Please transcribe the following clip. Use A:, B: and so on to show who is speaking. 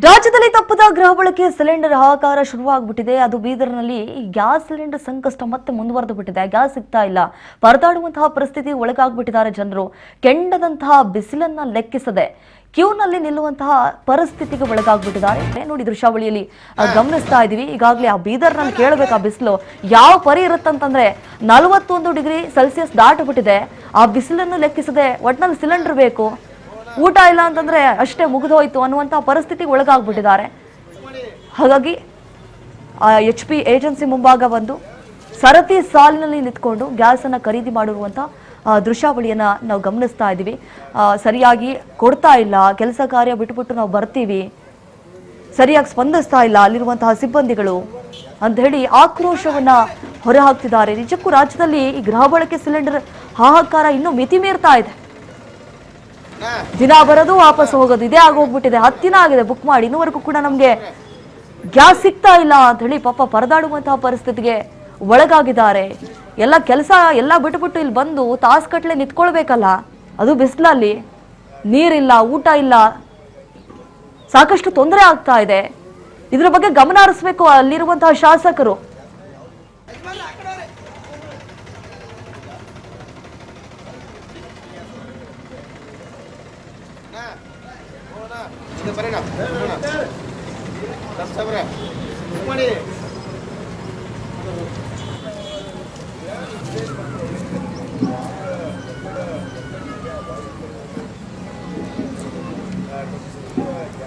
A: ರಾಜ್ಯದಲ್ಲಿ ತಪ್ಪದ ಗೃಹ ಬಳಕೆ ಸಿಲಿಂಡರ್ ಹಾಹಾಕಾರ ಶುರುವಾಗ್ಬಿಟ್ಟಿದೆ. ಅದು ಬೀದರ್ನಲ್ಲಿ ಗ್ಯಾಸ್ ಸಿಲಿಂಡರ್ ಸಂಕಷ್ಟ ಮತ್ತೆ ಮುಂದುವರೆದು ಬಿಟ್ಟಿದೆ. ಗ್ಯಾಸ್ ಸಿಗ್ತಾ ಇಲ್ಲ, ಪರದಾಡುವಂತಹ ಪರಿಸ್ಥಿತಿ ಒಳಗಾಗ್ಬಿಟ್ಟಿದ್ದಾರೆ ಜನರು. ಕೆಂಡದಂತಹ ಬಿಸಿಲನ್ನ ಲೆಕ್ಕಿಸದೆ ಕ್ಯೂನಲ್ಲಿ ನಿಲ್ಲುವಂತಹ ಪರಿಸ್ಥಿತಿಗೆ ಒಳಗಾಗ್ಬಿಟ್ಟಿದ್ದಾರೆ. ನೋಡಿ ದೃಶ್ಯಾವಳಿಯಲ್ಲಿ ಗಮನಿಸ್ತಾ ಇದೀವಿ. ಈಗಾಗಲೇ ಆ ಬೀದರ್ನಲ್ಲಿ ಕೇಳಬೇಕು, ಆ ಬಿಸಿಲು ಯಾವ ಪರಿ ಇರುತ್ತಂತಂದ್ರೆ 41 ಡಿಗ್ರಿ ಸೆಲ್ಸಿಯಸ್ ದಾಟಬಿಟ್ಟಿದೆ. ಆ ಬಿಸಿಲನ್ನು ಲೆಕ್ಕಿಸದೆ ಒಟ್ನಲ್ಲಿ ಸಿಲಿಂಡರ್ ಬೇಕು, ಊಟ ಇಲ್ಲ ಅಂತಂದ್ರೆ ಅಷ್ಟೇ ಮುಗಿದೋಯ್ತು ಅನ್ನುವಂಥ ಪರಿಸ್ಥಿತಿಗೆ ಒಳಗಾಗ್ಬಿಟ್ಟಿದ್ದಾರೆ. ಹಾಗಾಗಿ HP ಏಜೆನ್ಸಿ ಮುಂಭಾಗ ಬಂದು ಸರತಿ ಸಾಲಿನಲ್ಲಿ ನಿಂತ್ಕೊಂಡು ಗ್ಯಾಸ್ ಅನ್ನ ಖರೀದಿ ಮಾಡಿರುವಂಥ ದೃಶ್ಯಾವಳಿಯನ್ನ ನಾವು ಗಮನಿಸ್ತಾ ಇದ್ದೀವಿ. ಸರಿಯಾಗಿ ಕೊಡ್ತಾ ಇಲ್ಲ, ಕೆಲಸ ಕಾರ್ಯ ಬಿಟ್ಬಿಟ್ಟು ನಾವು ಬರ್ತೀವಿ, ಸರಿಯಾಗಿ ಸ್ಪಂದಿಸ್ತಾ ಇಲ್ಲ ಅಲ್ಲಿರುವಂತಹ ಸಿಬ್ಬಂದಿಗಳು ಅಂತ ಹೇಳಿ ಆಕ್ರೋಶವನ್ನ ಹೊರಹಾಕ್ತಿದ್ದಾರೆ. ನಿಜಕ್ಕೂ ರಾಜ್ಯದಲ್ಲಿ ಈ ಗೃಹ ಬಳಕೆ ಸಿಲಿಂಡರ್ ಹಾಹಾಕಾರ ಇನ್ನೂ ಮಿತಿ ಮೀರ್ತಾ ಇದೆ. ದಿನ ಬರೋದು ವಾಪಸ್ ಹೋಗೋದು ಇದೇ ಆಗೋಗ್ಬಿಟ್ಟಿದೆ. 10 ದಿನ ಆಗಿದೆ ಬುಕ್ ಮಾಡಿ, ಇನ್ನೂವರೆಗೂ ಕೂಡ ನಮ್ಗೆ ಗ್ಯಾಸ್ ಸಿಗ್ತಾ ಇಲ್ಲ ಅಂತ ಹೇಳಿ ಪಾಪ ಪರದಾಡುವಂತಹ ಪರಿಸ್ಥಿತಿಗೆ ಒಳಗಾಗಿದ್ದಾರೆ. ಎಲ್ಲ ಕೆಲಸ ಎಲ್ಲ ಬಿಟ್ಬಿಟ್ಟು ಇಲ್ಲಿ ಬಂದು ತಾಸ್ಗಟ್ಲೆ ನಿಂತ್ಕೊಳ್ಬೇಕಲ್ಲ, ಅದು ಬಿಸಿಲಲ್ಲಿ, ನೀರಿಲ್ಲ, ಊಟ ಇಲ್ಲ, ಸಾಕಷ್ಟು ತೊಂದರೆ ಆಗ್ತಾ ಇದೆ. ಇದ್ರ ಬಗ್ಗೆ ಗಮನ ಹರಿಸಬೇಕು ಅಲ್ಲಿರುವಂತಹ ಶಾಸಕರು.
B: ಬರೋಣ